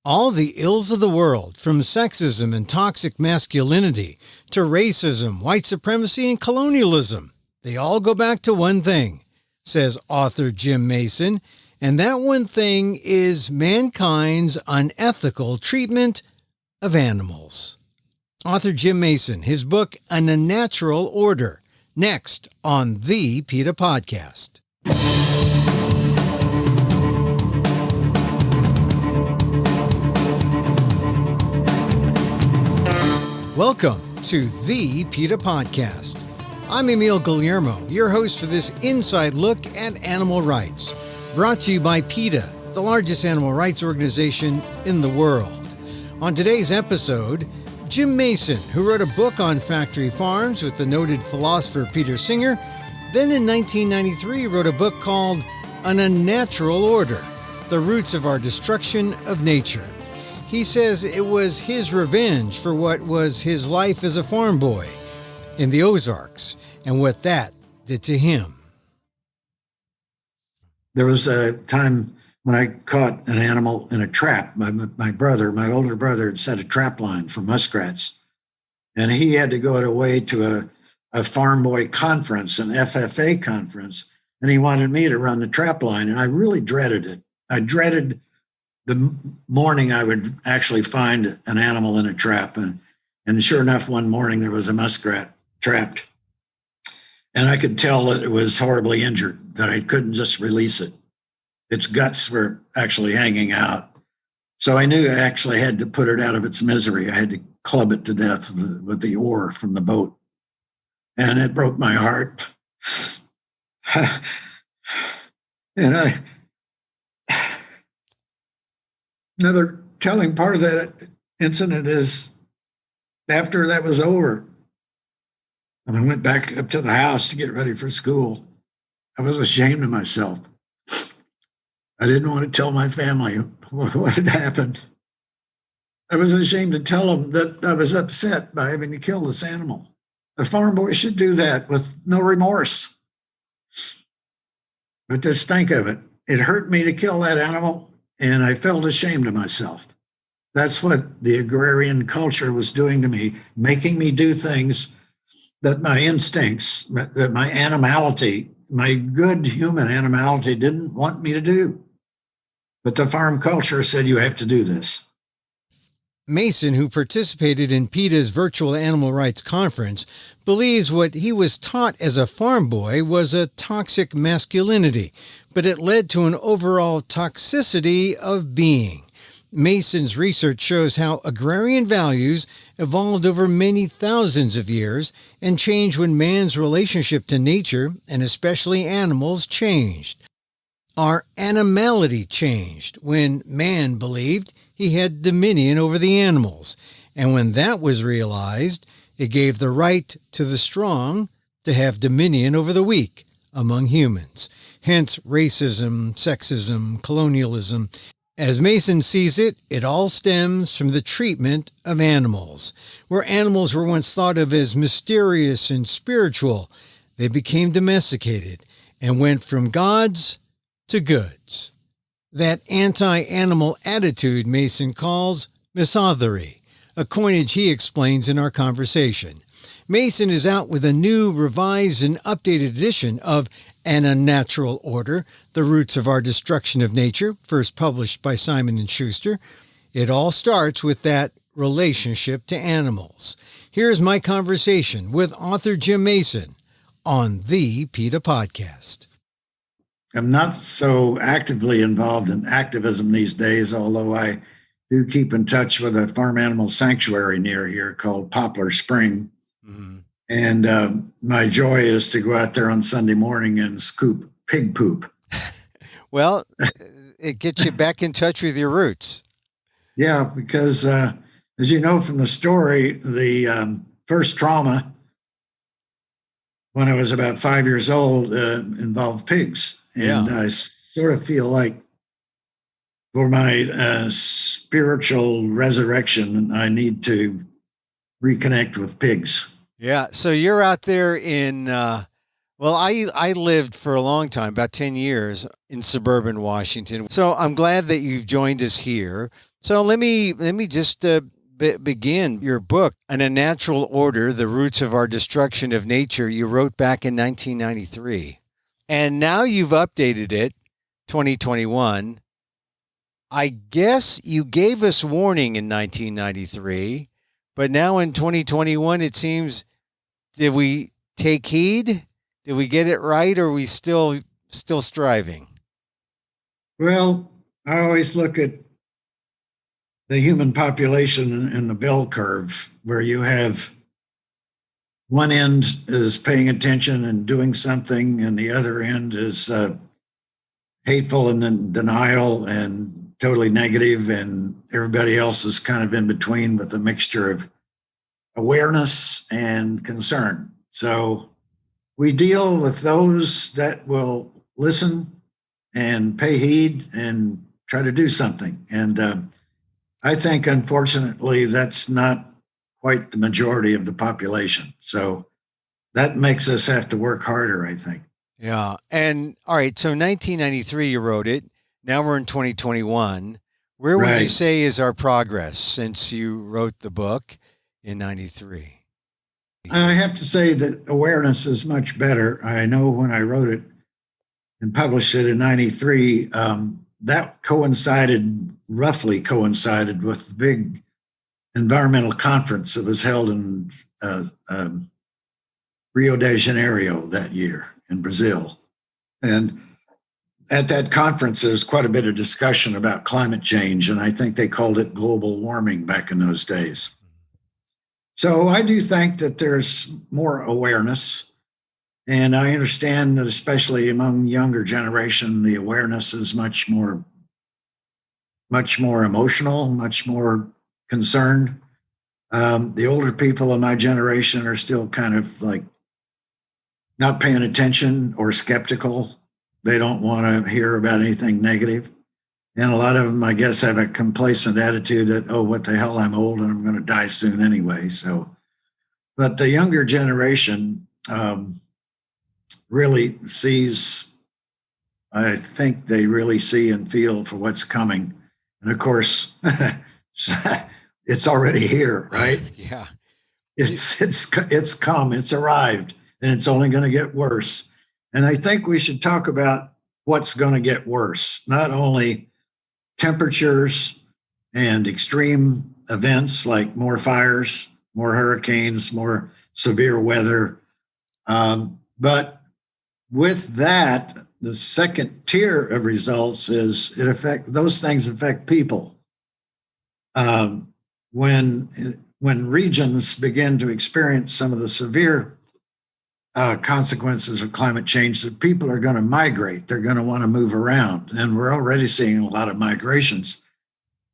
All the ills of the world, from sexism and toxic masculinity to racism, white supremacy, and colonialism, they all go back to one thing, says author Jim Mason, and that one thing is mankind's unethical treatment of animals. Author Jim Mason, his book, An Unnatural Order, next on the PETA Podcast. Welcome to the PETA Podcast. I'm Emil Guillermo, your host for this inside look at animal rights, brought to you by PETA, the largest animal rights organization in the world. On today's episode, Jim Mason, who wrote a book on factory farms with the noted philosopher Peter Singer, then in 1993 wrote a book called An Unnatural Order, The Roots of Our Destruction of Nature. He says it was his revenge for what was his life as a farm boy in the Ozarks and what that did to him. There was a time when I caught an animal in a trap. My older brother, had set a trap line for muskrats, and he had to go away to a farm boy conference, an FFA conference, and he wanted me to run the trap line, and I really dreaded it. I dreaded the morning I would actually find an animal in a trap. And sure enough, one morning there was a muskrat trapped. And I could tell that it was horribly injured, that I couldn't just release it. Its guts were actually hanging out. So I knew I actually had to put it out of its misery. I had to club it to death with the oar from the boat. And it broke my heart. And another telling part of that incident is after that was over, and I went back up to the house to get ready for school, I was ashamed of myself. I didn't want to tell my family what had happened. I was ashamed to tell them that I was upset by having to kill this animal. A farm boy should do that with no remorse. But just think of it. It hurt me to kill that animal, and I felt ashamed of myself. That's what the agrarian culture was doing to me, making me do things that my instincts, that my animality, my good human animality didn't want me to do. But the farm culture said, you have to do this. Mason, who participated in PETA's virtual animal rights conference, believes what he was taught as a farm boy was a toxic masculinity, but it led to an overall toxicity of being. Mason's research shows how agrarian values evolved over many thousands of years and changed when man's relationship to nature, and especially animals, changed. Our animality changed when man believed he had dominion over the animals, and when that was realized, it gave the right to the strong to have dominion over the weak among humans. Hence racism, sexism, colonialism. As Mason sees it, it all stems from the treatment of animals. Where animals were once thought of as mysterious and spiritual, they became domesticated and went from gods to goods. That anti-animal attitude Mason calls Misothery, a coinage he explains in our conversation. Mason is out with a new, revised, and updated edition of An Unnatural Order, The Roots of Our Destruction of Nature, first published by Simon & Schuster. It all starts with that relationship to animals. Here's my conversation with author Jim Mason on the PETA Podcast. I'm not so actively involved in activism these days, although I do keep in touch with a farm animal sanctuary near here called Poplar Spring. Mm-hmm. And my joy is to go out there on Sunday morning and scoop pig poop. Well, it gets you back in touch with your roots. Yeah, because as you know from the story, the first trauma when I was about 5 years old involved pigs. And I sort of feel like for my spiritual resurrection, I need to reconnect with pigs. Yeah. So you're out there in, I lived for a long time, about 10 years in suburban Washington. So I'm glad that you've joined us here. So let me just begin your book, An Unnatural Order: The Roots of Our Destruction of Nature. You wrote back in 1993, and now you've updated it, 2021. I guess you gave us warning in 1993, but now in 2021, it seems, did we take heed? Did we get it right, or are we still striving? Well, I always look at the human population in the bell curve, where you have one end is paying attention and doing something, and the other end is hateful and in denial and totally negative, and everybody else is kind of in between with a mixture of awareness and concern. So we deal with those that will listen and pay heed and try to do something. And I think, unfortunately, that's not quite the majority of the population. So that makes us have to work harder, I think. Yeah. And all right, so 1993 you wrote it. Now we're in 2021. Where would you Right. say is our progress since you wrote the book in 93? I have to say that awareness is much better. I know when I wrote it and published it in 93, that roughly coincided with the big environmental conference that was held in Rio de Janeiro that year in Brazil. And at that conference, there's quite a bit of discussion about climate change, and I think they called it global warming back in those days. So I do think that there's more awareness, and I understand that especially among younger generation, the awareness is much more emotional, much more concerned. The older people of my generation are still kind of like not paying attention or skeptical. They don't want to hear about anything negative. And a lot of them, I guess, have a complacent attitude that, oh, what the hell, I'm old and I'm going to die soon anyway. So, but the younger generation really sees, I think they really see and feel for what's coming. And of course, it's already here, right? Yeah. It's come, it's arrived, and it's only going to get worse. And I think we should talk about what's going to get worse, not only temperatures and extreme events like more fires, more hurricanes, more severe weather. But with that, the second tier of results is those things affect people. When regions begin to experience some of the severe consequences of climate change, that people are going to migrate. They're going to want to move around. And we're already seeing a lot of migrations.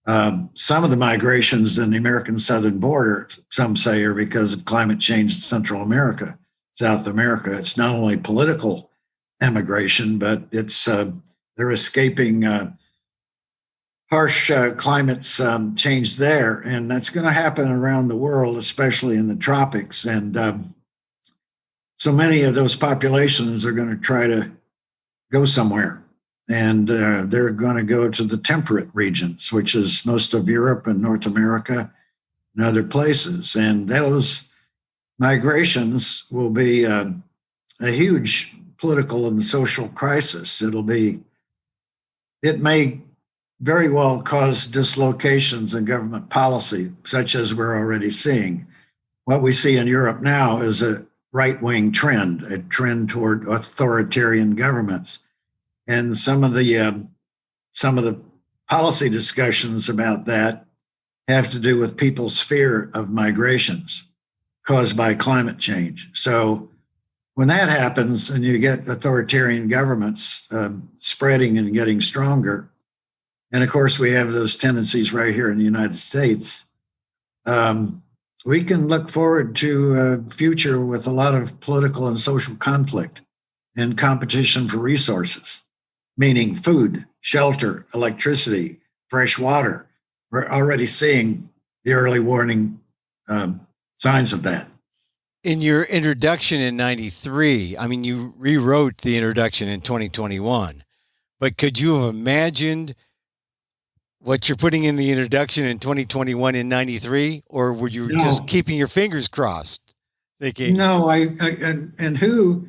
Some of the migrations in the American southern border, some say, are because of climate change in Central America, South America. It's not only political emigration, but it's they're escaping harsh climates change there. And that's going to happen around the world, especially in the tropics. And so many of those populations are going to try to go somewhere. And they're going to go to the temperate regions, which is most of Europe and North America and other places. And those migrations will be a huge political and social crisis. It may very well cause dislocations in government policy, such as we're already seeing. What we see in Europe now is a right-wing trend, a trend toward authoritarian governments. And some of the policy discussions about that have to do with people's fear of migrations caused by climate change. So when that happens and you get authoritarian governments spreading and getting stronger, and of course we have those tendencies right here in the United States, we can look forward to a future with a lot of political and social conflict and competition for resources, meaning food, shelter, electricity, fresh water. We're already seeing the early warning signs of that. In your introduction in 93, I mean, you rewrote the introduction in 2021, but could you have imagined what you're putting in the introduction in 2021 in 93, or were you just No, keeping your fingers crossed thinking, no, and who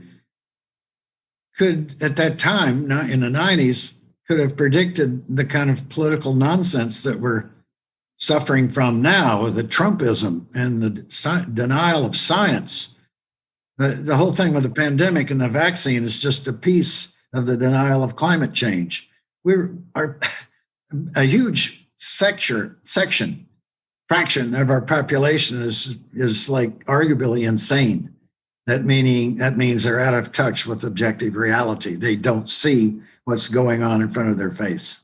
could at that time in the 90s could have predicted the kind of political nonsense that we're suffering from now, the Trumpism and the denial of science. The whole thing with the pandemic and the vaccine is just a piece of the denial of climate change. A huge fraction of our population is like arguably insane. That means they're out of touch with objective reality. They don't see what's going on in front of their face.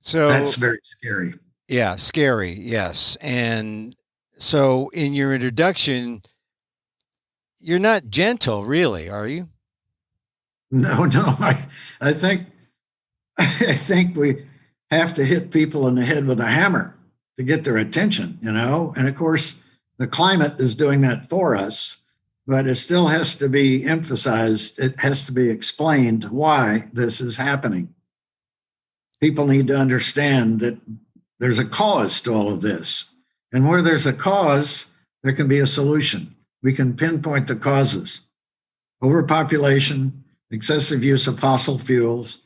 so That's very scary. yeah, scary, yes. And so in your introduction, you're not gentle, really, are you? No, no. I think I think we have to hit people in the head with a hammer to get their attention, you know? And of course, the climate is doing that for us, but it still has to be emphasized. It has to be explained why this is happening. People need to understand that there's a cause to all of this. And where there's a cause, there can be a solution. We can pinpoint the causes: overpopulation, excessive use of fossil fuels,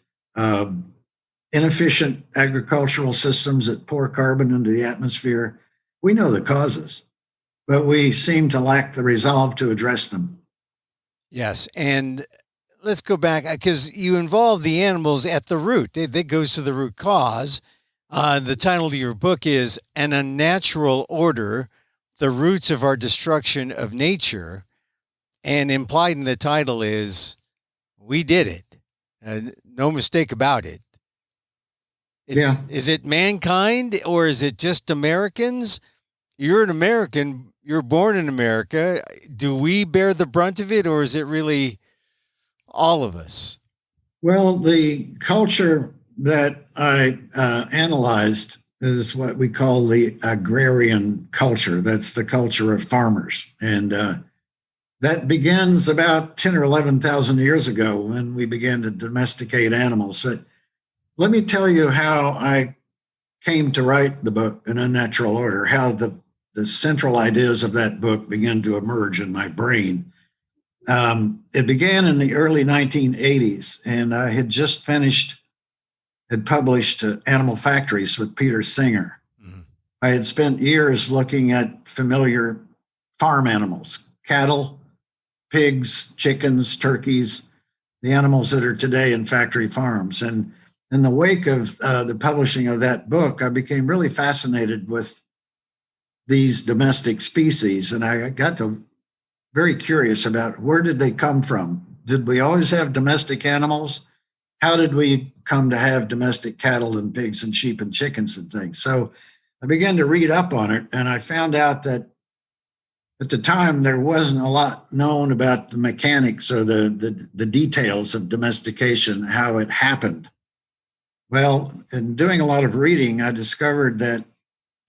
inefficient agricultural systems that pour carbon into the atmosphere. We know the causes, but we seem to lack the resolve to address them. Yes. And let's go back because you involve the animals at the root. That goes to the root cause. The title of your book is An Unnatural Order, The Roots of Our Destruction of Nature. And implied in the title is, we did it. No mistake about it. Is it mankind or is it just Americans? You're an American. You're born in America. Do we bear the brunt of it, or is it really all of us? Well, the culture that I analyzed is what we call the agrarian culture. That's the culture of farmers. And that begins about 10 or 11,000 years ago when we began to domesticate animals. But let me tell you how I came to write the book, An Unnatural Order, how the central ideas of that book began to emerge in my brain. It began in the early 1980s, and I had just published Animal Factories with Peter Singer. Mm-hmm. I had spent years looking at familiar farm animals: cattle, pigs, chickens, turkeys, the animals that are today in factory farms. And in the wake of the publishing of that book, I became really fascinated with these domestic species. And I got to very curious about where did they come from? Did we always have domestic animals? How did we come to have domestic cattle and pigs and sheep and chickens and things? So I began to read up on it, and I found out that at the time there wasn't a lot known about the mechanics or the details of domestication, how it happened. Well, in doing a lot of reading, I discovered that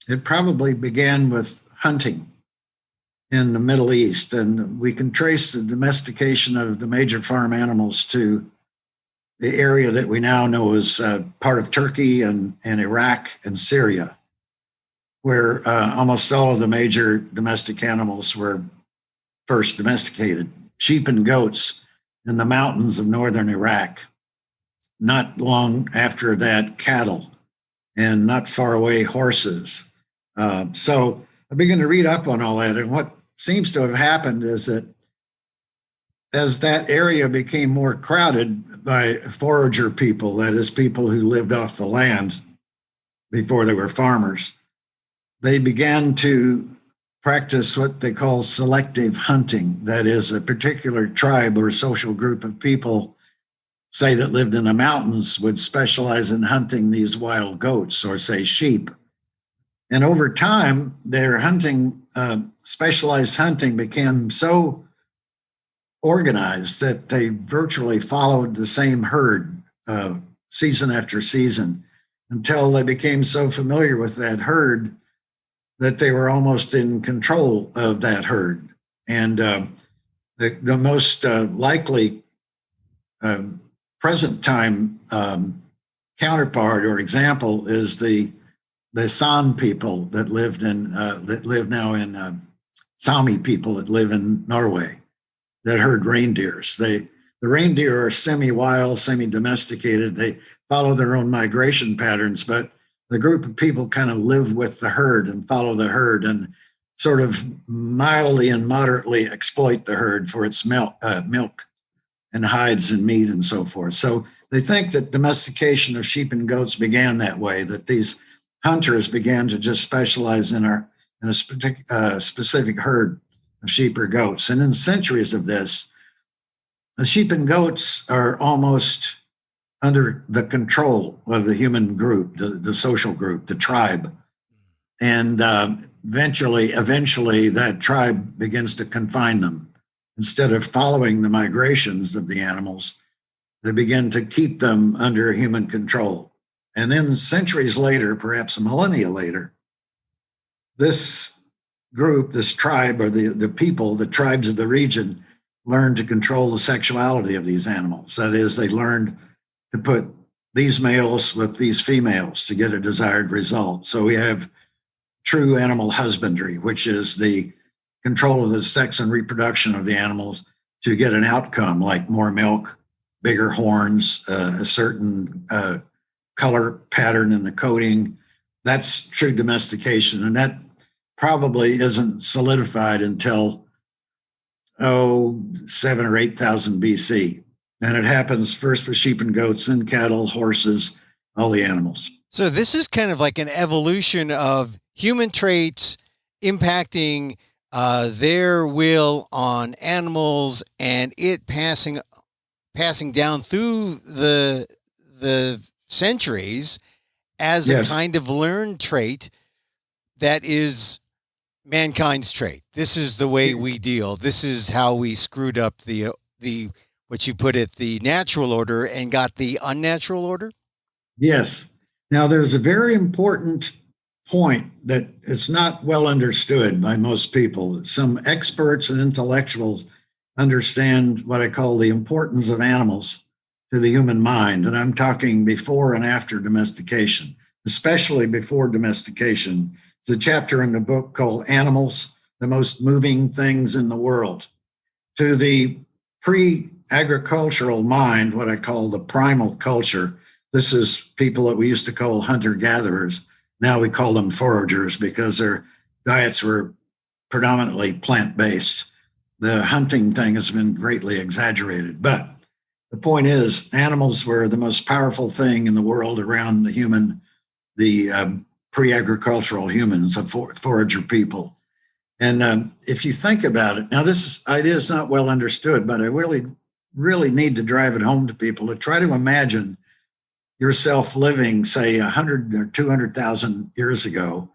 it probably began with hunting in the Middle East, and we can trace the domestication of the major farm animals to the area that we now know as part of Turkey and Iraq and Syria, where almost all of the major domestic animals were first domesticated. Sheep and goats in the mountains of northern Iraq. Not long after that, cattle, and not far away, horses. So I began to read up on all that, and what seems to have happened is that as that area became more crowded by forager people, that is, people who lived off the land before they were farmers, they began to practice what they call selective hunting. That is, a particular tribe or social group of people, say that lived in the mountains, would specialize in hunting these wild goats or, say, sheep. And over time, their hunting, specialized hunting, became so organized that they virtually followed the same herd season after season until they became so familiar with that herd that they were almost in control of that herd. And the most likely present time counterpart or example is the San people that live now in Sami people that live in Norway that herd reindeers. The reindeer are semi-wild, semi-domesticated. They follow their own migration patterns, but the group of people kind of live with the herd and follow the herd and sort of mildly and moderately exploit the herd for its milk and hides and meat and so forth. So they think that domestication of sheep and goats began that way, that these hunters began to just specialize in a specific herd of sheep or goats. And in centuries of this, the sheep and goats are almost under the control of the human group, the social group, the tribe. And eventually that tribe begins to confine them. Instead of following the migrations of the animals, they begin to keep them under human control. And then centuries later, perhaps a millennia later, this group, this tribe, or the people, the tribes of the region, learned to control the sexuality of these animals. That is, they learned to put these males with these females to get a desired result. So we have true animal husbandry, which is the control of the sex and reproduction of the animals to get an outcome like more milk, bigger horns, a certain color pattern in the coating. That's true domestication. And that probably isn't solidified until, 7 or 8,000 BC. And it happens first with sheep and goats, then cattle, horses, all the animals. So this is kind of like an evolution of human traits impacting their will on animals, and it passing down through the centuries as a kind of learned trait that is mankind's trait. This is the way we deal. This is how we screwed up the what you put it, the natural order, and got the unnatural order. Yes. Now there's a very important point that is not well understood by most people. Some experts and intellectuals understand what I call the importance of animals to the human mind. And I'm talking before and after domestication, especially before domestication. It's a chapter in the book called Animals, the Most Moving Things in the World. To the pre-agricultural mind, what I call the primal culture, this is people that we used to call hunter-gatherers. Now we call them foragers because their diets were predominantly plant-based. The hunting thing has been greatly exaggerated. But the point is, animals were the most powerful thing in the world around the human, the pre-agricultural humans, of forager people. And if you think about it, now this idea is not well understood, but I really need to drive it home to people to try to imagine yourself living, say, 100 or 200,000 years ago,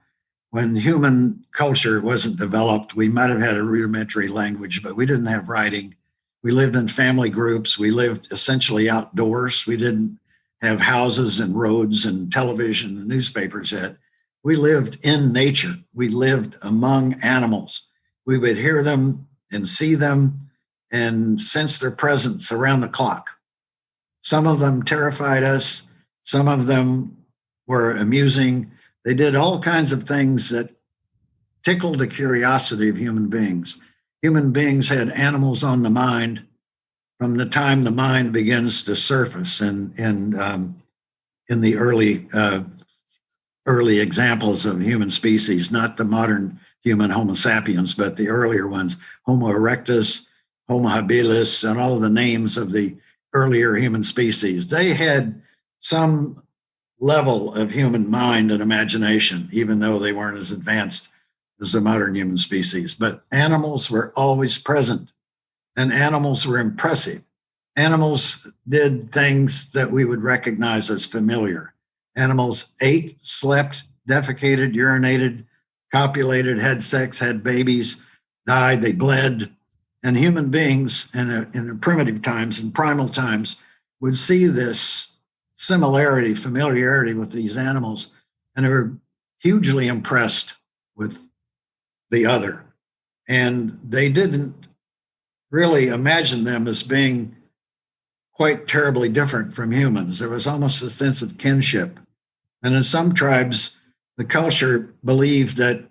when human culture wasn't developed. We might have had a rudimentary language, but we didn't have writing. We lived in family groups. We lived essentially outdoors. We didn't have houses and roads and television and newspapers yet. We lived in nature. We lived among animals. We would hear them and see them and sense their presence around the clock. Some of them terrified us. Some of them were amusing. They did all kinds of things that tickled the curiosity of human beings. Human beings had animals on the mind from the time the mind begins to surface in the early examples of human species, not the modern human Homo sapiens, but the earlier ones, Homo erectus, Homo habilis, and all of the names of the earlier human species. They had some level of human mind and imagination, even though they weren't as advanced as the modern human species. But animals were always present, and animals were impressive. Animals did things that we would recognize as familiar. Animals ate, slept, defecated, urinated, copulated, had sex, had babies, died, they bled. And human beings in primitive times and primal times would see this similarity, familiarity with these animals, and they were hugely impressed with the other. And they didn't really imagine them as being quite terribly different from humans. There was almost a sense of kinship. And in some tribes, the culture believed that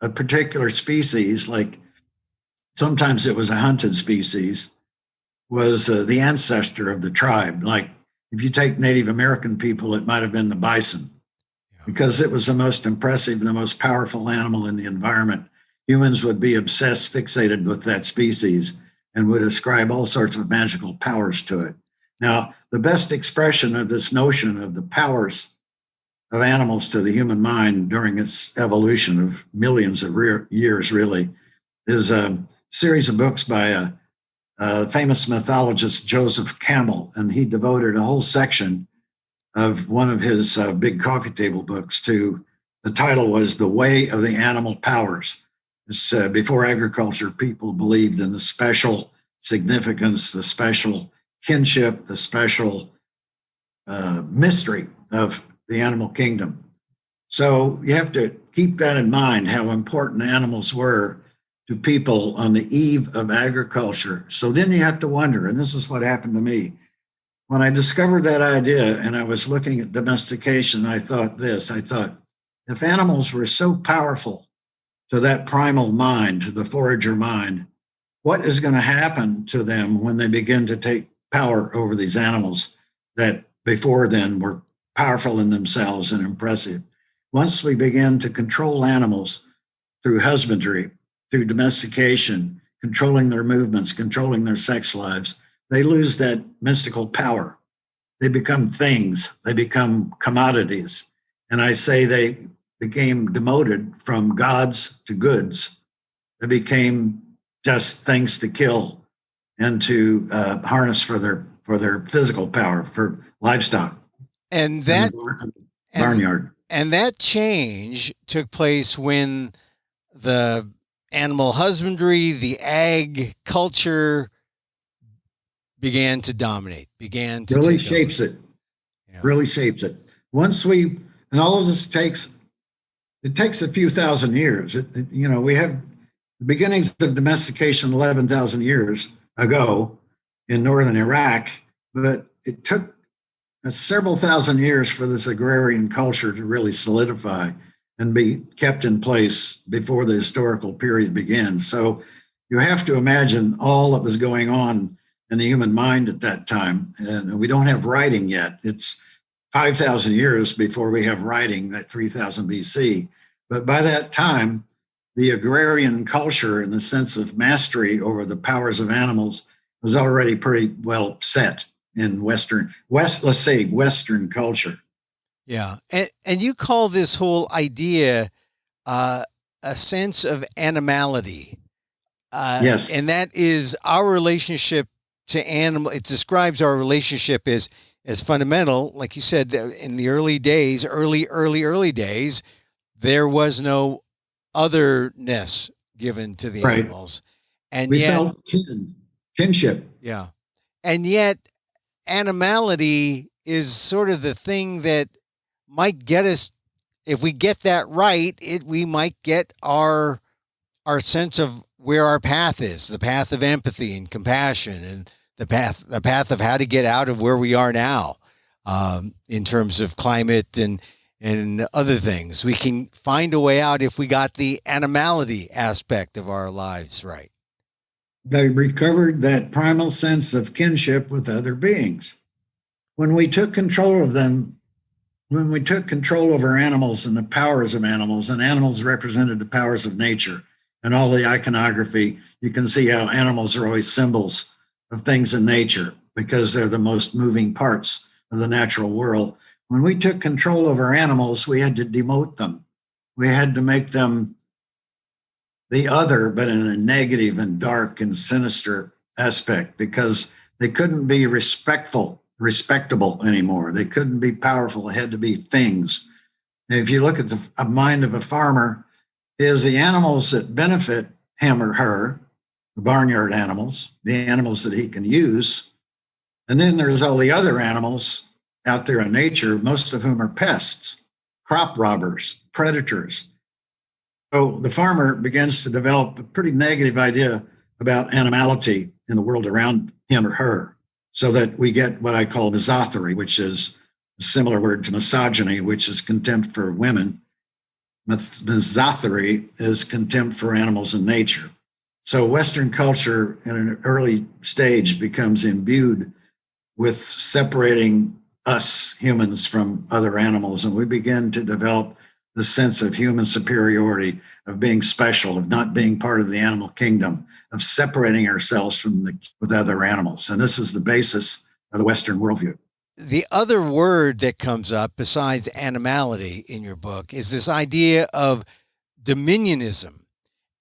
a particular species, like sometimes it was a hunted species, was the ancestor of the tribe. Like if you take Native American people, it might have been the bison because it was the most impressive, the most powerful animal in the environment. Humans would be obsessed, fixated with that species, and would ascribe all sorts of magical powers to it. Now, the best expression of this notion of the powers of animals to the human mind during its evolution of millions of years, really, is a series of books by a famous mythologist, Joseph Campbell, and he devoted a whole section of one of his big coffee table books to, the title was The Way of the Animal Powers. Before agriculture, people believed in the special significance, the special kinship, the special mystery of the animal kingdom. So you have to keep that in mind, how important animals were to people on the eve of agriculture. So then you have to wonder, and this is what happened to me. When I discovered that idea and I was looking at domestication, I thought, if animals were so powerful to that primal mind, to the forager mind, what is going to happen to them when they begin to take power over these animals that before then were powerful in themselves and impressive? Once we begin to control animals through husbandry, through domestication, controlling their movements, controlling their sex lives, they lose that mystical power. They become things, they become commodities. And I say they became demoted from gods to goods. They became just things to kill and to harness for their physical power, for livestock. And that barnyard. And that change took place when the animal husbandry, the ag culture began to dominate, began to really take shapes over. It. Yeah. Really shapes it. Once we, and all of this takes a few thousand years. We have the beginnings of domestication 11,000 years ago in northern Iraq, but it took several thousand years for this agrarian culture to really solidify and be kept in place before the historical period begins. So you have to imagine all that was going on in the human mind at that time. And we don't have writing yet. It's 5,000 years before we have writing, at 3000 BC. But by that time, the agrarian culture in the sense of mastery over the powers of animals was already pretty well set in Western culture. Yeah. And you call this whole idea a sense of animality. Yes. And that is our relationship to animal. It describes our relationship as fundamental. Like you said, in the early days, early days, there was no otherness given to the animals. And we felt kinship. Yeah. And yet animality is sort of the thing that might get us, if we get that right, we might get our sense of where our path is, the path of empathy and compassion, and the path of how to get out of where we are now, in terms of climate and other things. We can find a way out if we got the animality aspect of our lives right. They recovered that primal sense of kinship with other beings. When we took control of them, when we took control over animals and the powers of animals, and animals represented the powers of nature, and all the iconography, you can see how animals are always symbols of things in nature because they're the most moving parts of the natural world. When we took control over animals, we had to demote them. We had to make them the other, but in a negative and dark and sinister aspect, because they couldn't be respectable anymore. They couldn't be powerful. They had to be things. And if you look at the mind of a farmer, is the animals that benefit him or her, the barnyard animals, the animals that he can use. And then there's all the other animals out there in nature, most of whom are pests, crop robbers, predators. So the farmer begins to develop a pretty negative idea about animality in the world around him or her. so that we get what I call misothery, which is a similar word to misogyny, which is contempt for women. Misothery is contempt for animals and nature. So Western culture in an early stage becomes imbued with separating us humans from other animals, and we begin to develop the sense of human superiority, of being special, of not being part of the animal kingdom, of separating ourselves with other animals. And this is the basis of the Western worldview. The other word that comes up besides animality in your book is this idea of dominionism.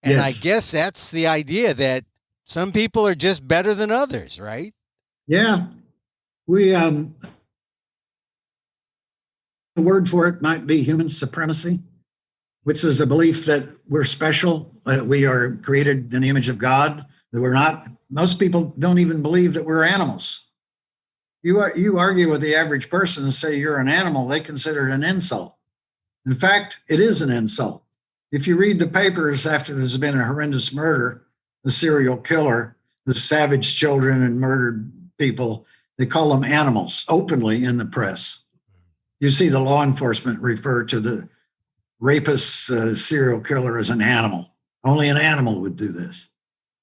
And Yes. I guess that's the idea that some people are just better than others, right? Yeah. The word for it might be human supremacy, which is a belief that we're special, that we are created in the image of God, that we're not. Most people don't even believe that we're animals. You argue with the average person and say you're an animal, they consider it an insult. In fact, it is an insult. If you read the papers after there's been a horrendous murder, the serial killer, the savage children and murdered people, they call them animals openly in the press. You see the law enforcement refer to the rapist serial killer as an animal. Only an animal would do this.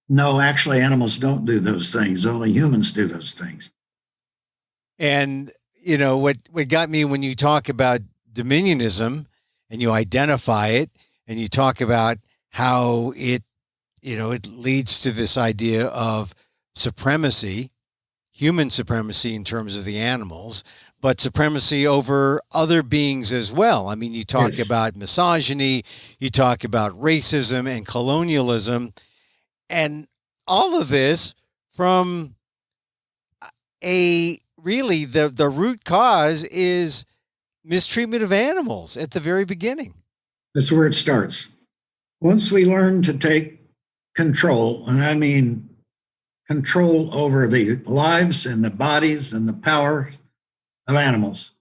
No, actually, animals don't do those things. Only humans do those things. And, you know, what got me when you talk about dominionism and you identify it and you talk about how it leads to this idea of supremacy, human supremacy in terms of the animals, but supremacy over other beings as well. I mean, you talk about misogyny, you talk about racism and colonialism, and all of this from the root cause is mistreatment of animals at the very beginning. That's where it starts. Once we learn to take control, and I mean control over the lives and the bodies and the power of animals,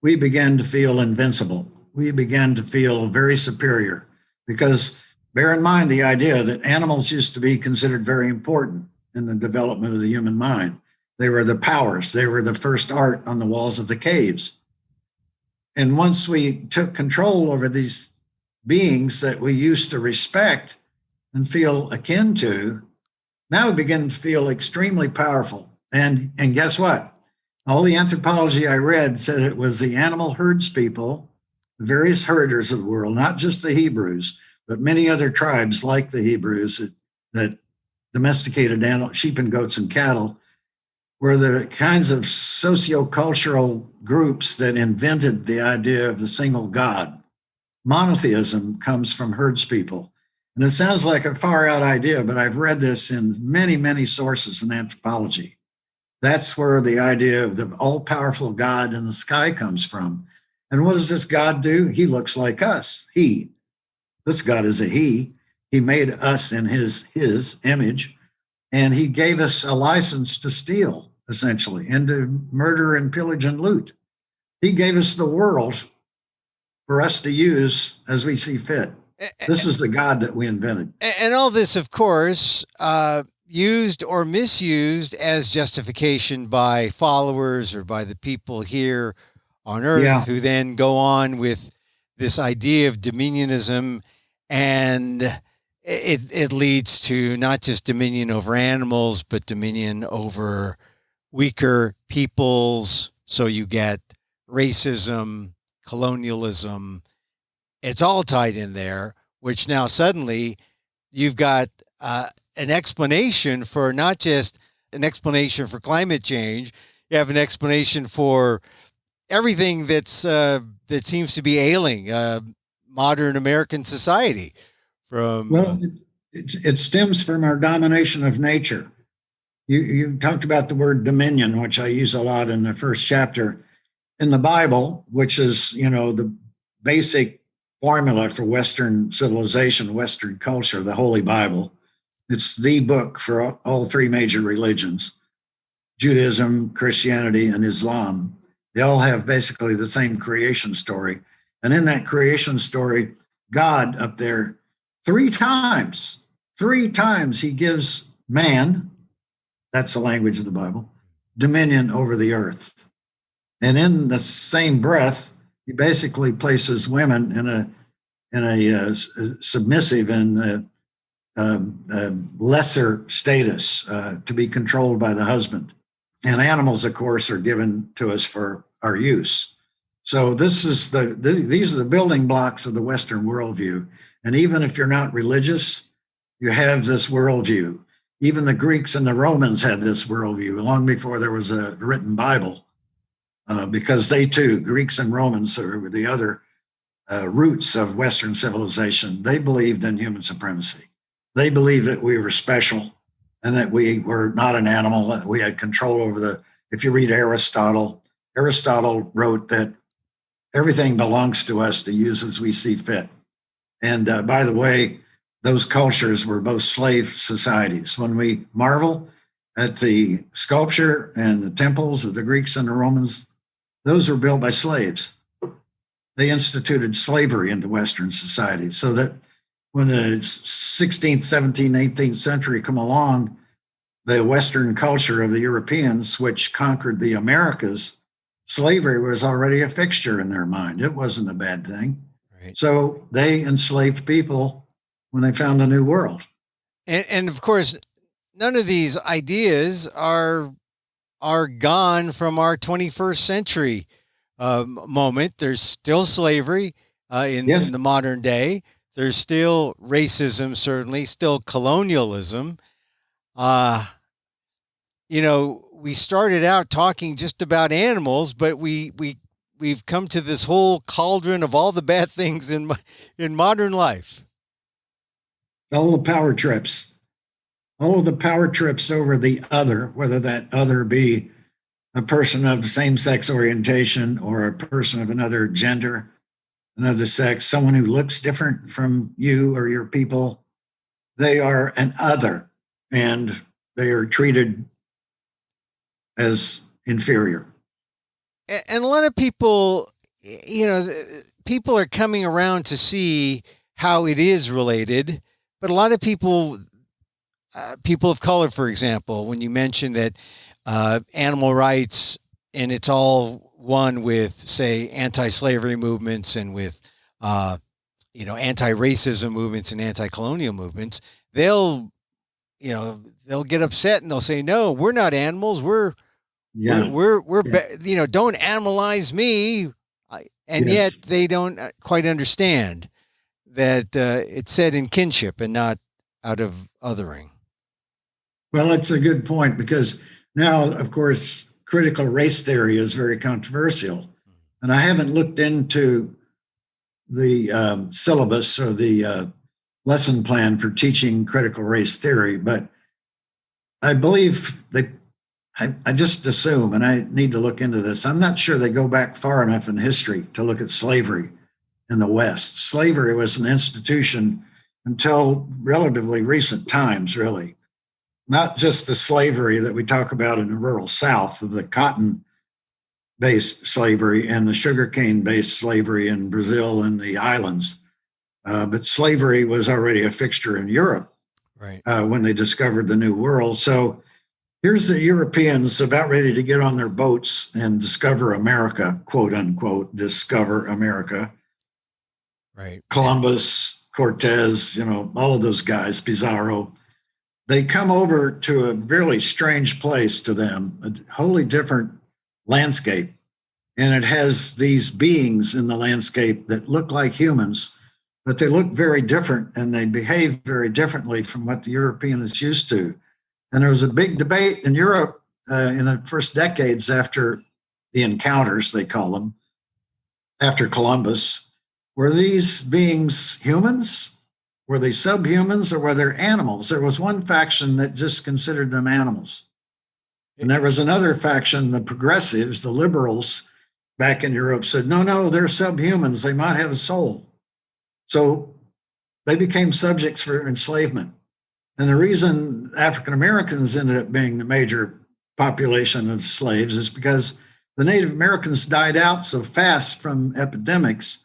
we begin to feel invincible. We begin to feel very superior, because bear in mind the idea that animals used to be considered very important in the development of the human mind. They were the powers. They were the first art on the walls of the caves. And once we took control over these beings that we used to respect and feel akin to, now we begin to feel extremely powerful. And guess what? All the anthropology I read said it was the animal herds people, the various herders of the world, not just the Hebrews, but many other tribes like the Hebrews that domesticated animals, sheep and goats and cattle, were the kinds of sociocultural groups that invented the idea of the single God. Monotheism comes from herds people. And it sounds like a far out idea, but I've read this in many, many sources in anthropology. That's where the idea of the all-powerful God in the sky comes from. And what does this God do? He looks like us. This God is a he. He made us in his image, and he gave us a license to steal, essentially, and to murder and pillage and loot. He gave us the world for us to use as we see fit. This is the God that we invented. And all this, of course, used or misused as justification by followers or by the people here on Earth, who then go on with this idea of dominionism, and it leads to not just dominion over animals, but dominion over weaker peoples. So you get racism, colonialism. It's all tied in there, which now suddenly you've got an explanation for not just an explanation for climate change. You have an explanation for everything that seems to be ailing modern American society. It stems from our domination of nature. You talked about the word dominion, which I use a lot in the first chapter. In the Bible, which is, the basic formula for Western civilization, Western culture, the Holy Bible, it's the book for all three major religions, Judaism, Christianity, and Islam. They all have basically the same creation story. And in that creation story, God up there, three times he gives man, that's the language of the Bible, dominion over the earth. And in the same breath, he basically places women in a submissive and lesser status to be controlled by the husband. And animals, of course, are given to us for our use. So these are the building blocks of the Western worldview. And even if you're not religious, you have this worldview. Even the Greeks and the Romans had this worldview long before there was a written Bible, because they too, Greeks and Romans, were the other roots of Western civilization. They believed in human supremacy. They believed that we were special and that we were not an animal, that we had control over if you read Aristotle wrote that everything belongs to us to use as we see fit. And by the way, those cultures were both slave societies. When we marvel at the sculpture and the temples of the Greeks and the Romans, those were built by slaves. They instituted slavery into Western society, so that when the 16th, 17th, 18th century come along, the Western culture of the Europeans, which conquered the Americas, slavery was already a fixture in their mind. It wasn't a bad thing. Right. So they enslaved people when they found the New World. And of course, none of these ideas are gone from our 21st century moment. There's still slavery in the modern day. There's still racism, certainly, still colonialism. We started out talking just about animals, but we've come to this whole cauldron of all the bad things in modern life. All the power trips. All of the power trips over the other, whether that other be a person of same-sex orientation or a person of another gender, another sex, someone who looks different from you or your people, they are an other, and they are treated as inferior. And a lot of people, people are coming around to see how it is related, but a lot of people of color, for example, when you mention that animal rights, and it's all one with, say, anti-slavery movements and with, anti-racism movements and anti-colonial movements, they'll get upset and they'll say, no, we're not animals. Don't animalize me. Yet they don't quite understand that it's said in kinship and not out of othering. Well, that's a good point, because now, of course, critical race theory is very controversial. And I haven't looked into the syllabus or the lesson plan for teaching critical race theory, but I believe I just assume, and I need to look into this, I'm not sure they go back far enough in history to look at slavery in the West. Slavery was an institution until relatively recent times, really. Not just the slavery that we talk about in the rural South, of the cotton-based slavery and the sugarcane-based slavery in Brazil and the islands, but slavery was already a fixture in Europe, right, when they discovered the New World. So here's the Europeans about ready to get on their boats and discover America, quote unquote, discover America. Right. Columbus, Cortez, all of those guys, Pizarro. They come over to a really strange place to them, a wholly different landscape. And it has these beings in the landscape that look like humans, but they look very different and they behave very differently from what the European is used to. And there was a big debate in Europe in the first decades after the encounters, they call them, after Columbus. Were these beings humans? Were they subhumans, or were they animals? There was one faction that just considered them animals. And there was another faction, the progressives, the liberals back in Europe, said, no, they're subhumans. They might have a soul. So they became subjects for enslavement. And the reason African Americans ended up being the major population of slaves is because the Native Americans died out so fast from epidemics.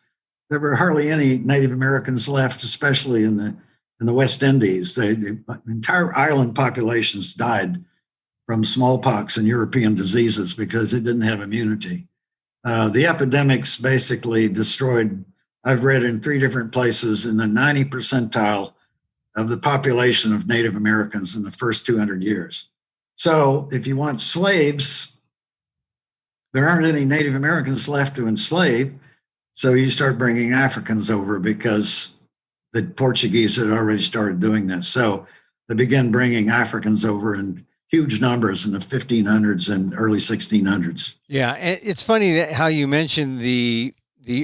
There were hardly any Native Americans left, especially in the West Indies. The entire island populations died from smallpox and European diseases because it didn't have immunity. The epidemics basically destroyed, I've read in 3 different places, in the 90 percentile of the population of Native Americans in the first 200 years. So if you want slaves, there aren't any Native Americans left to enslave. So you start bringing Africans over because the Portuguese had already started doing this. So they began bringing Africans over in huge numbers in the 1500s and early 1600s. Yeah, and it's funny that how you mentioned the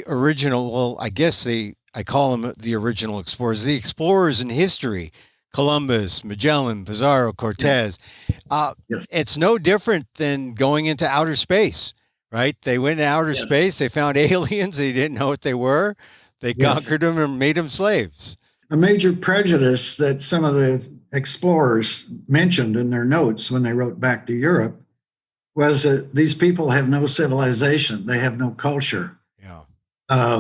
original. Well, I guess I call them the original explorers, the explorers in history: Columbus, Magellan, Pizarro, Cortez. Yes. It's no different than going into outer space, right? They went into outer space. They found aliens. They didn't know what they were. They conquered them and made them slaves. A major prejudice that some of the explorers mentioned in their notes when they wrote back to Europe was that these people have no civilization. They have no culture. Yeah.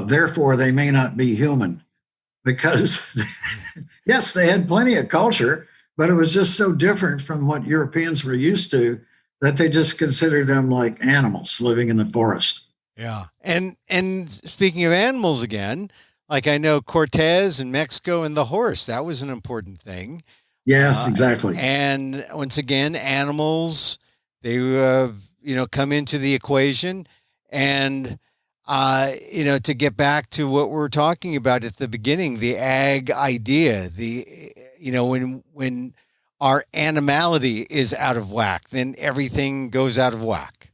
Therefore, they may not be human because, yes, they had plenty of culture, but it was just so different from what Europeans were used to that they just considered them like animals living in the forest. Yeah. And speaking of animals again, like I know Cortez and Mexico and the horse, that was an important thing. Yes, exactly. And once again, animals, they, come into the equation. And, to get back to what we're talking about at the beginning, the ag idea, when our animality is out of whack, then everything goes out of whack.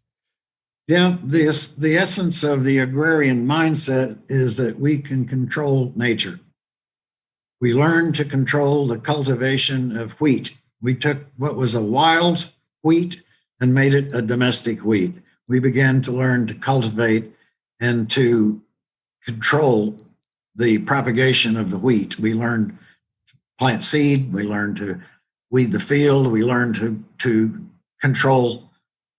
Yeah, the essence of the agrarian mindset is that we can control nature. We learned to control the cultivation of wheat. We took what was a wild wheat and made it a domestic wheat. We began to learn to cultivate and to control the propagation of the wheat. We learned to plant seed. We learned to weed the field. We learned to control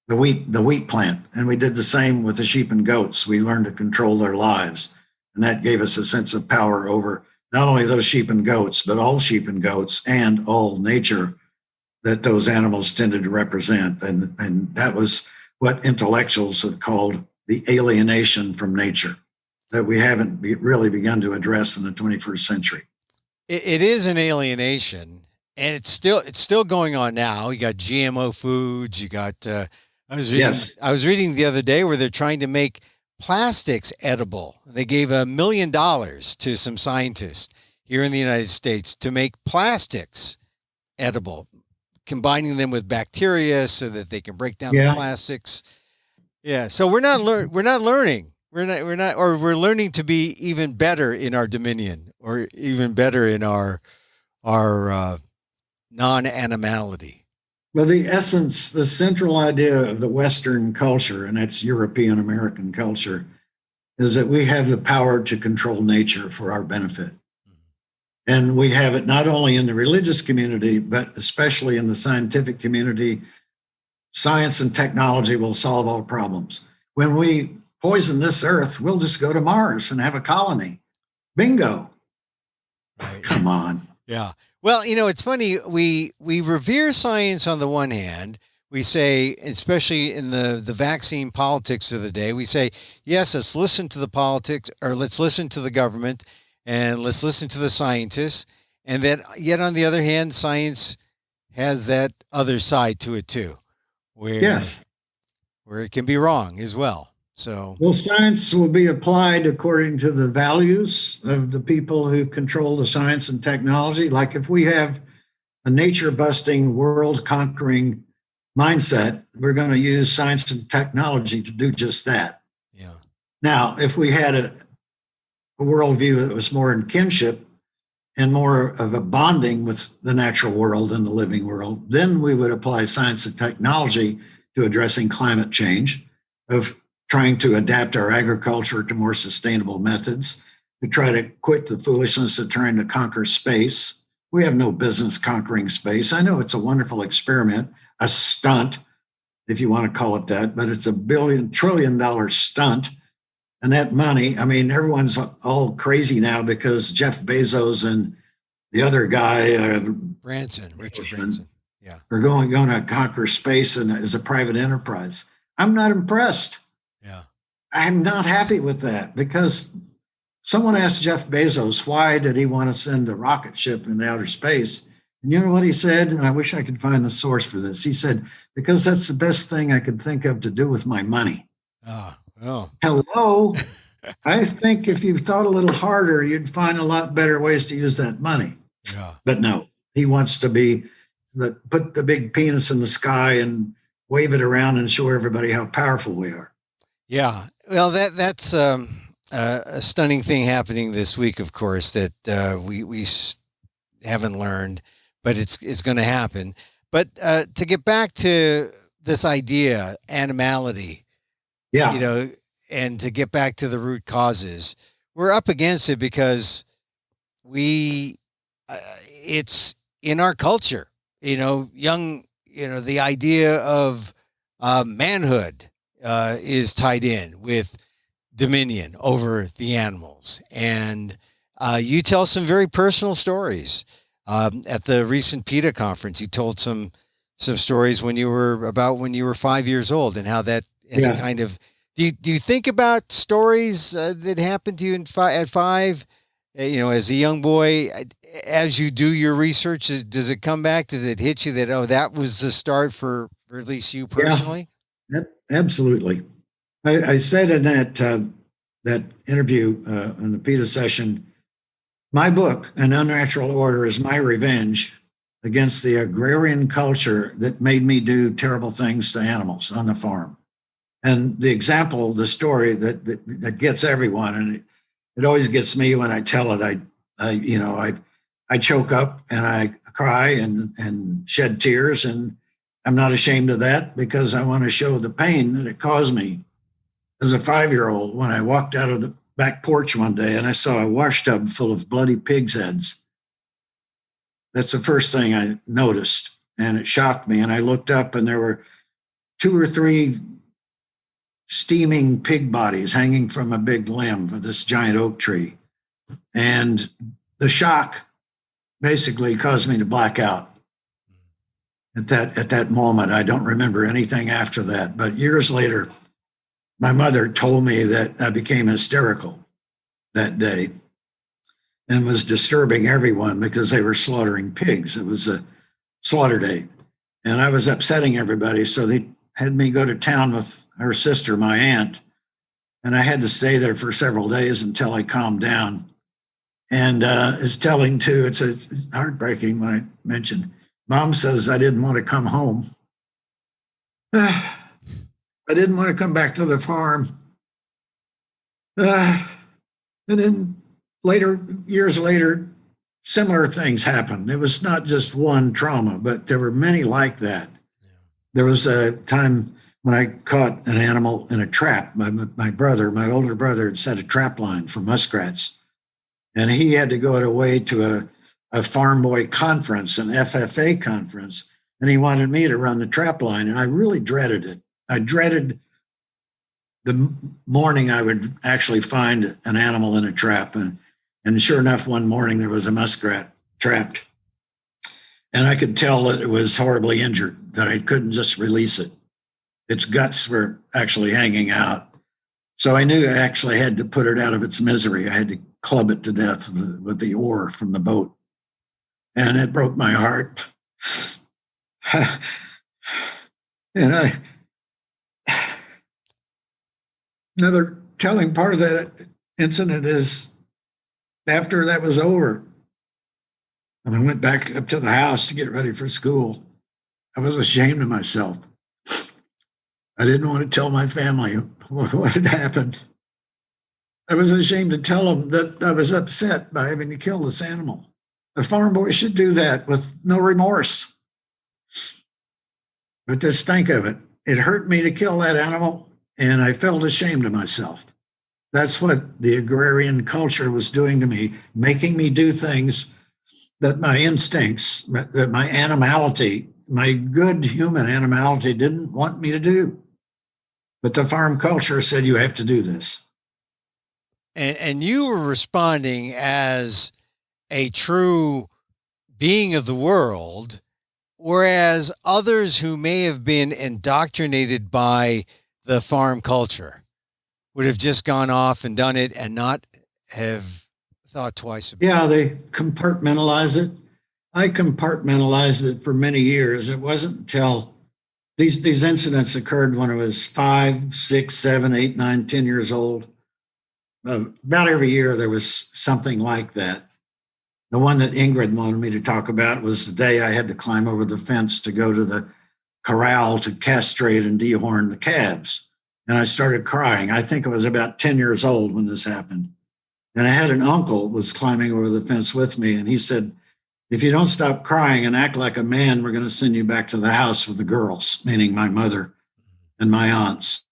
the wheat plant. And we did the same with the sheep and goats. We learned to control their lives. And that gave us a sense of power over not only those sheep and goats, but all sheep and goats and all nature that those animals tended to represent. And that was what intellectuals have called the alienation from nature that we haven't really begun to address in the 21st century. It is an alienation, and it's still going on now. You got GMO foods. You got, I was reading the other day where they're trying to make plastics edible. They gave $1 million to some scientists here in the United States to make plastics edible, combining them with bacteria so that they can break down the plastics. Yeah. So we're not learning. We're learning to be even better in our dominion, or even better in our non-animality. Well, the essence, the central idea of the Western culture, and that's European American culture, is that we have the power to control nature for our benefit. And we have it not only in the religious community, but especially in the scientific community. Science and technology will solve all problems. When we poison this earth, we'll just go to Mars and have a colony. Bingo. Right. Come on. Yeah. Well, it's funny. We revere science on the one hand. We say, especially in the vaccine politics of the day, we say, yes, let's listen to the politics, or let's listen to the government, and let's listen to the scientists. And then yet on the other hand, science has that other side to it too, where it can be wrong as well. So, well, science will be applied according to the values of the people who control the science and technology. Like if we have a nature-busting, world-conquering mindset, we're going to use science and technology to do just that. Yeah. Now, if we had a worldview that was more in kinship and more of a bonding with the natural world and the living world, then we would apply science and technology to addressing climate change, of trying to adapt our agriculture to more sustainable methods, to try to quit the foolishness of trying to conquer space. We have no business conquering space. I know it's a wonderful experiment, a stunt, if you want to call it that, but it's $1 trillion stunt. And that money, I mean, everyone's all crazy now because Jeff Bezos and the other guy, Richard Branson. Yeah. or going to conquer space and as a private enterprise. I'm not impressed. Yeah. I'm not happy with that because someone asked Jeff Bezos why did he want to send a rocket ship into outer space. And you know what he said? And I wish I could find the source for this. He said, because that's the best thing I could think of to do with my money. Oh. Hello. I think if you've thought a little harder, you'd find a lot better ways to use that money. Yeah. But no, he wants to put the big penis in the sky and wave it around and show everybody how powerful we are. Yeah. Well, that's a stunning thing happening this week, of course, that we haven't learned, but it's going to happen. But to get back to this idea, animality, Yeah. And to get back to the root causes, we're up against it because it's in our culture, the idea of manhood is tied in with dominion over the animals. And you tell some very personal stories. At the recent PETA conference, you told some stories when you were 5 years old and how that has kind of, do you think about stories that happened to you at 5, as a young boy, as you do your research, does it come back? Did it hit you that, that was the start for at least you personally? Yeah, absolutely. I said in that interview in the PETA session, my book, An Unnatural Order, is my revenge against the agrarian culture that made me do terrible things to animals on the farm. And the example, the story that gets everyone, and it always gets me when I tell it. I choke up and I cry and shed tears, and I'm not ashamed of that because I want to show the pain that it caused me as a 5-year-old when I walked out of the back porch one day and I saw a wash tub full of bloody pigs' heads. That's the first thing I noticed, and it shocked me. And I looked up, and there were 2 or 3 steaming pig bodies hanging from a big limb of this giant oak tree. And the shock basically caused me to black out. At that moment, I don't remember anything after that. But years later, my mother told me that I became hysterical that day and was disturbing everyone because they were slaughtering pigs. It was a slaughter day. And I was upsetting everybody. So they had me go to town with her sister, my aunt. And I had to stay there for several days until I calmed down. And it's telling too, it's heartbreaking when I mentioned, Mom says I didn't want to come home. I didn't want to come back to the farm. And then years later, similar things happened. It was not just one trauma, but there were many like that. Yeah. There was a time when I caught an animal in a trap. My older brother, had set a trap line for muskrats. And he had to go away to a farm boy conference, an FFA conference. And he wanted me to run the trap line. And I really dreaded it. I dreaded the morning I would actually find an animal in a trap. And sure enough, one morning there was a muskrat trapped. And I could tell that it was horribly injured, that I couldn't just release it. Its guts were actually hanging out. So I knew I actually had to put it out of its misery. I had to club it to death with the oar from the boat. And it broke my heart. And another telling part of that incident is after that was over, and I went back up to the house to get ready for school, I was ashamed of myself. I didn't want to tell my family what had happened. I was ashamed to tell them that I was upset by having to kill this animal. A farm boy should do that with no remorse. But just think of it. It hurt me to kill that animal, and I felt ashamed of myself. That's what the agrarian culture was doing to me, making me do things that my instincts, that my animality, my good human animality didn't want me to do. But the farm culture said, you have to do this. And you were responding as a true being of the world whereas others who may have been indoctrinated by the farm culture would have just gone off and done it and not have thought twice about it. Yeah, they compartmentalize it. I compartmentalized it for many years. It wasn't until these incidents occurred when I was 5, 6, 7, 8, 9, 10 years old. About every year there was something like that. The one that Ingrid wanted me to talk about was the day I had to climb over the fence to go to the corral to castrate and dehorn the calves. And I started crying. I think I was about 10 years old when this happened. And I had an uncle was climbing over the fence with me, and he said, if you don't stop crying and act like a man, we're going to send you back to the house with the girls, meaning my mother and my aunts.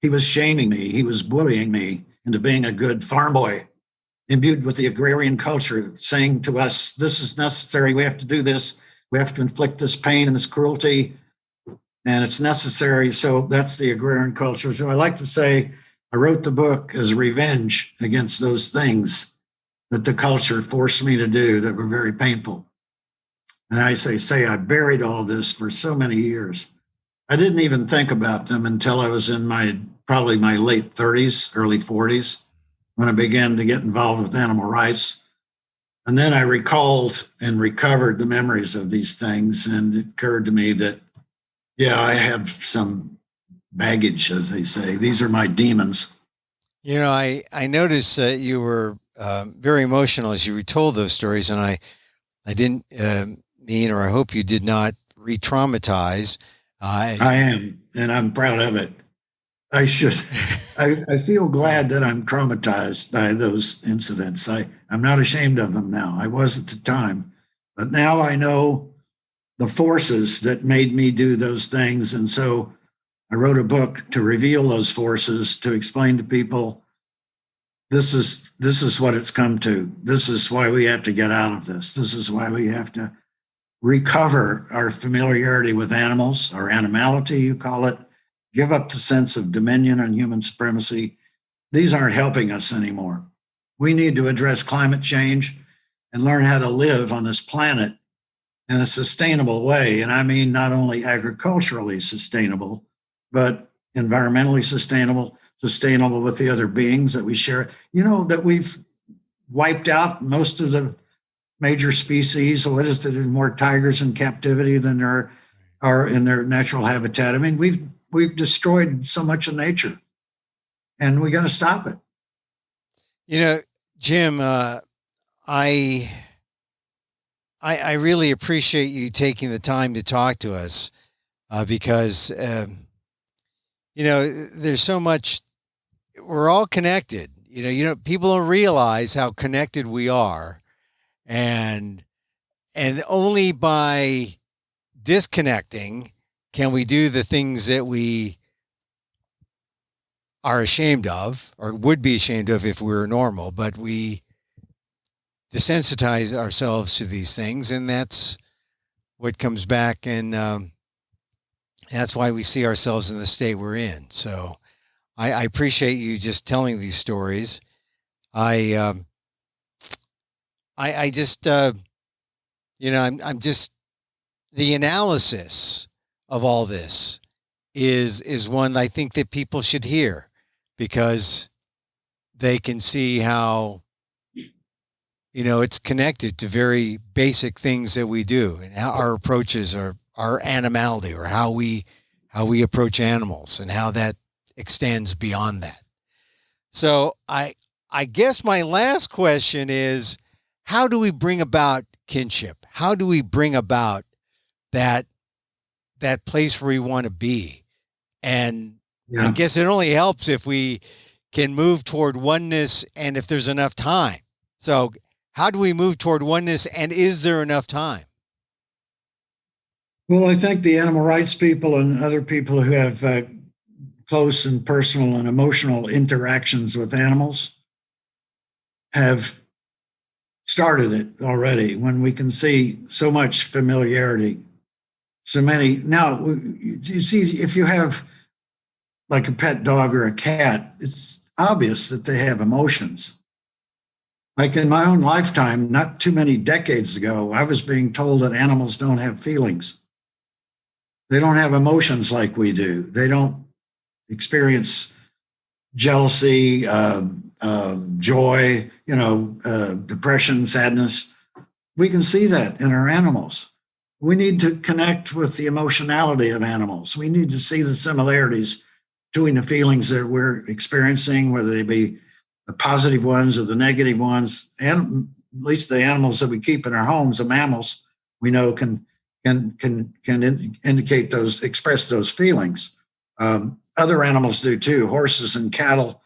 He was shaming me. He was bullying me into being a good farm boy, imbued with the agrarian culture, saying to us, this is necessary. We have to do this. We have to inflict this pain and this cruelty, and it's necessary. So that's the agrarian culture. So I like to say I wrote the book as revenge against those things that the culture forced me to do that were very painful. And I say I buried all this for so many years. I didn't even think about them until I was in probably my late 30s, early 40s, when I began to get involved with animal rights. And then I recalled and recovered the memories of these things. And it occurred to me that, yeah, I have some baggage, as they say. These are my demons. You know, I noticed that you were very emotional as you retold those stories, and I didn't mean, or I hope you did not re-traumatize. I am, and I'm proud of it. I should. I feel glad that I'm traumatized by those incidents. I'm not ashamed of them now. I was at the time, but now I know the forces that made me do those things. And so I wrote a book to reveal those forces, to explain to people, this is what it's come to. This is why we have to get out of this. This is why we have to recover our familiarity with animals, our animality, you call it, give up the sense of dominion and human supremacy. These aren't helping us anymore. We need to address climate change and learn how to live on this planet in a sustainable way. And I mean, not only agriculturally sustainable, but environmentally sustainable with the other beings that we share. You know, that we've wiped out most of the major species. What is it? There's more tigers in captivity than there are in their natural habitat. I mean, we've destroyed so much of nature, and we got to stop it. You know, Jim, I really appreciate you taking the time to talk to us because, you know, there's so much, we're all connected. You know, people don't realize how connected we are. And only by disconnecting can we do the things that we are ashamed of, or would be ashamed of if we were normal, but we desensitize ourselves to these things, and that's what comes back, and that's why we see ourselves in the state we're in. So I appreciate you just telling these stories. I just, you know, I'm just, the analysis of all this is one I think that people should hear, because they can see how, you know, it's connected to very basic things that we do, and how our approaches are our animality, or how we approach animals, and how that extends beyond that. So I guess my last question is, how do we bring about kinship? How do we bring about that place where we want to be? And I guess it only helps if we can move toward oneness, and if there's enough time. So how do we move toward oneness, and is there enough time? Well, I think the animal rights people and other people who have close and personal and emotional interactions with animals have started it already, when we can see so much familiarity, so many. Now, you see, if you have like a pet dog or a cat, it's obvious that they have emotions. Like in my own lifetime, not too many decades ago, I was being told that animals don't have feelings. They don't have emotions like we do. They don't experience jealousy, joy, depression, sadness. We can see that in our animals. We need to connect with the emotionality of animals. We need to see the similarities between the feelings that we're experiencing, whether they be the positive ones or the negative ones, and at least the animals that we keep in our homes, the mammals, we know can indicate those, express those feelings. Other animals do too. Horses and cattle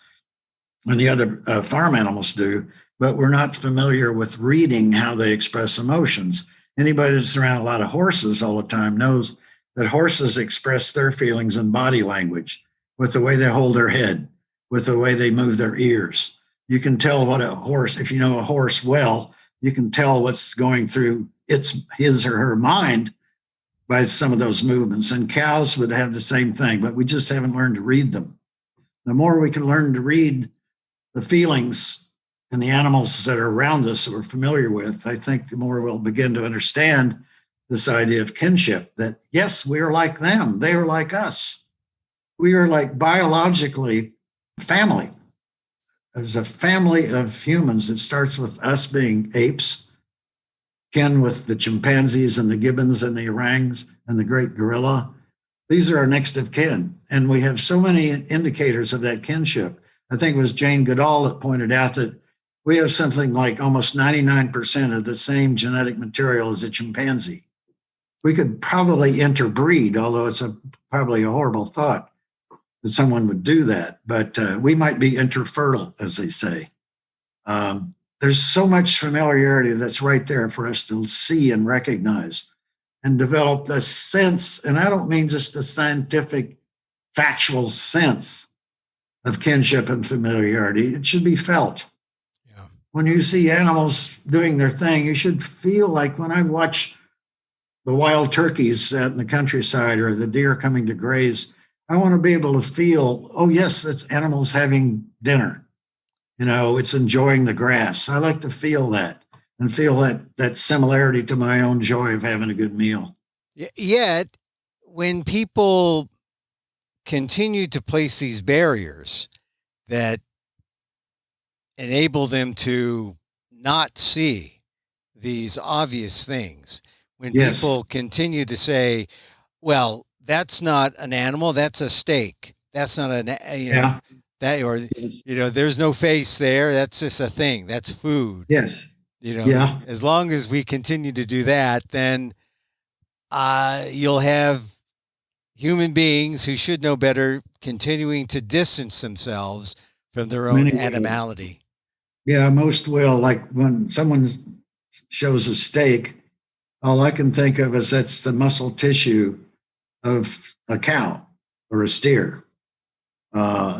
and the other farm animals do, but we're not familiar with reading how they express emotions. Anybody that's around a lot of horses all the time knows that horses express their feelings in body language, with the way they hold their head, with the way they move their ears. You can tell what a horse, if you know a horse well, you can tell what's going through his or her mind by some of those movements. And cows would have the same thing, but we just haven't learned to read them. The more we can learn to read the feelings and the animals that are around us that we're familiar with, I think the more we'll begin to understand this idea of kinship, that yes, we are like them. They are like us. We are like biologically family. There's a family of humans that starts with us being apes, kin with the chimpanzees and the gibbons and the orangs and the great gorilla. These are our next of kin. And we have so many indicators of that kinship. I think it was Jane Goodall that pointed out that we have something like almost 99% of the same genetic material as a chimpanzee. We could probably interbreed, although it's probably a horrible thought that someone would do that. But we might be interfertile, as they say. There's so much familiarity that's right there for us to see and recognize and develop the sense. And I don't mean just the scientific, factual sense of kinship and familiarity. It should be felt. Yeah. When you see animals doing their thing, you should feel like when I watch the wild turkeys out in the countryside or the deer coming to graze, I want to be able to feel, oh, yes, that's animals having dinner. It's enjoying the grass. I like to feel that and feel that similarity to my own joy of having a good meal. Yet, when people continue to place these barriers that enable them to not see these obvious things, when Yes. people continue to say, well, that's not an animal, that's a steak. That's not Yeah. that, or, Yes. There's no face there. That's just a thing. That's food. Yes. Yeah. As long as we continue to do that, then you'll have human beings who should know better continuing to distance themselves from their own animality. Yeah, most will. Like when someone shows a steak, all I can think of is that's the muscle tissue of a cow or a steer.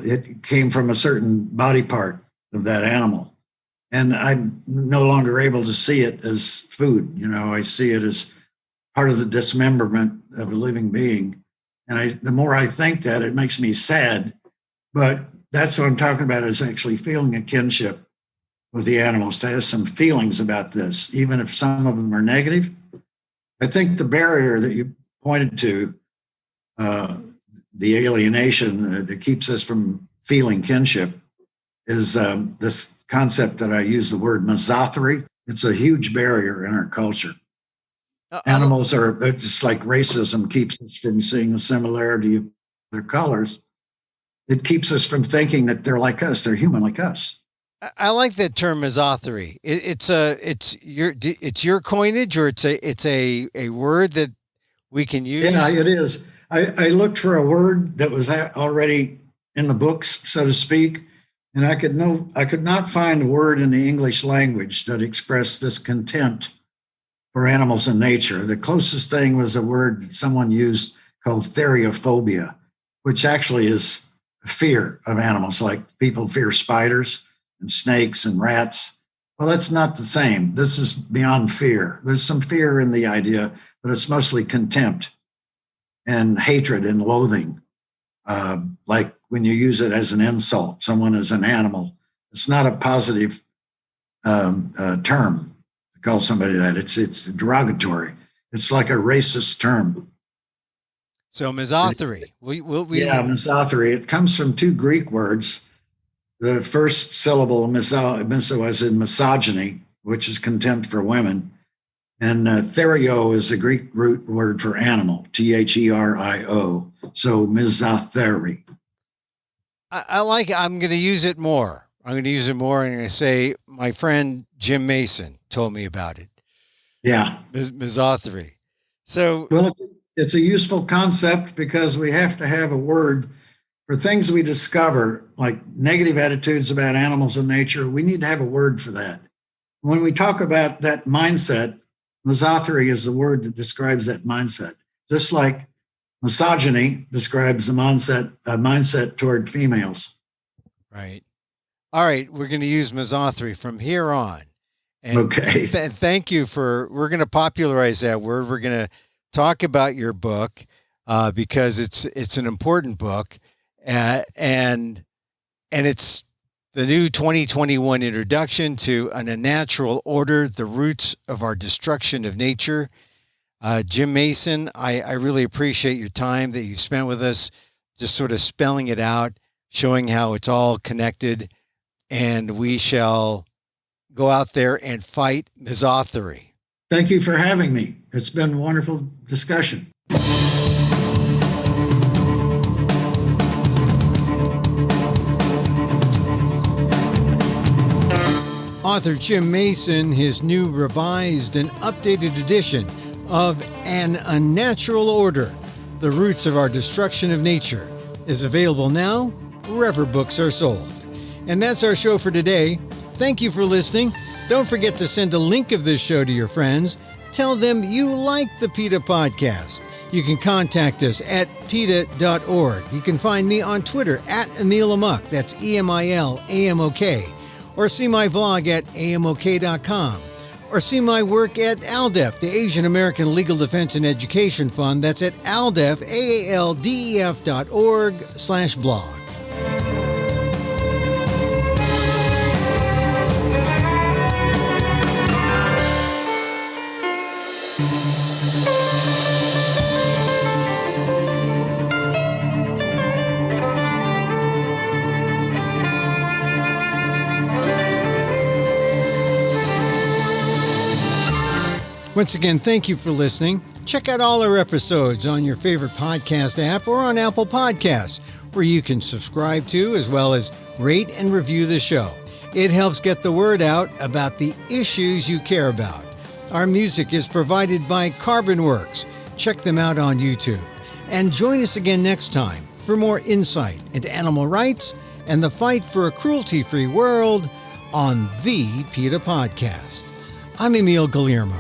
It came from a certain body part of that animal. And I'm no longer able to see it as food. I see it as part of the dismemberment of a living being. And the more I think that, it makes me sad. But that's what I'm talking about, is actually feeling a kinship with the animals, to have some feelings about this, even if some of them are negative. I think the barrier that you pointed to, the alienation that keeps us from feeling kinship, is this concept that I use the word misothery. It's a huge barrier in our culture. Animals are just like racism keeps us from seeing the similarity of their colors. It keeps us from thinking that they're like us. They're human like us. I like that term misothery. It's your coinage, or it's a word that we can use. Yeah, it is. I looked for a word that was already in the books, so to speak, and I could not find a word in the English language that expressed this contempt for animals in nature. The closest thing was a word that someone used called theriophobia, which actually is fear of animals, like people fear spiders and snakes and rats. Well, that's not the same. This is beyond fear. There's some fear in the idea, but it's mostly contempt and hatred and loathing. Like when you use it as an insult, someone is an animal. It's not a positive term to call somebody that. It's derogatory. It's like a racist term. So misothery. Yeah, misothery. It comes from two Greek words. The first syllable, miso, as in misogyny, which is contempt for women. And therio is the Greek root word for animal, Therio. So misothery. I like it. I'm going to use it more. I'm going to say my friend Jim Mason told me about it. Yeah. Misothery. So, well, it's a useful concept because we have to have a word for things we discover, like negative attitudes about animals and nature. We need to have a word for that. When we talk about that mindset, misothery is the word that describes that mindset. Just like misogyny describes a mindset toward females. Right. All right. We're going to use misothery from here on. And okay. Thank you we're going to popularize that word. We're going to talk about your book because it's an important book. And it's the new 2021 introduction to An Unnatural Order, The Roots of Our Destruction of Nature. Jim Mason, I really appreciate your time that you spent with us, just sort of spelling it out, showing how it's all connected. And we shall go out there and fight misothery. Thank you for having me. It's been a wonderful discussion. Author Jim Mason, his new revised and updated edition of An Unnatural Order, The Roots of Our Destruction of Nature, is available now wherever books are sold. And that's our show for today. Thank you for listening. Don't forget to send a link of this show to your friends. Tell them you like the PETA podcast. You can contact us at PETA.org. You can find me on Twitter at Emil Amok. That's EMILAMOK. Or see my vlog at amok.com. Or see my work at ALDEF, the Asian American Legal Defense and Education Fund. That's at ALDEF, AALDEF.org/blog. Once again, thank you for listening. Check out all our episodes on your favorite podcast app or on Apple Podcasts, where you can subscribe to as well as rate and review the show. It helps get the word out about the issues you care about. Our music is provided by Carbonworks. Check them out on YouTube. And join us again next time for more insight into animal rights and the fight for a cruelty-free world on the PETA Podcast. I'm Emil Guillermo.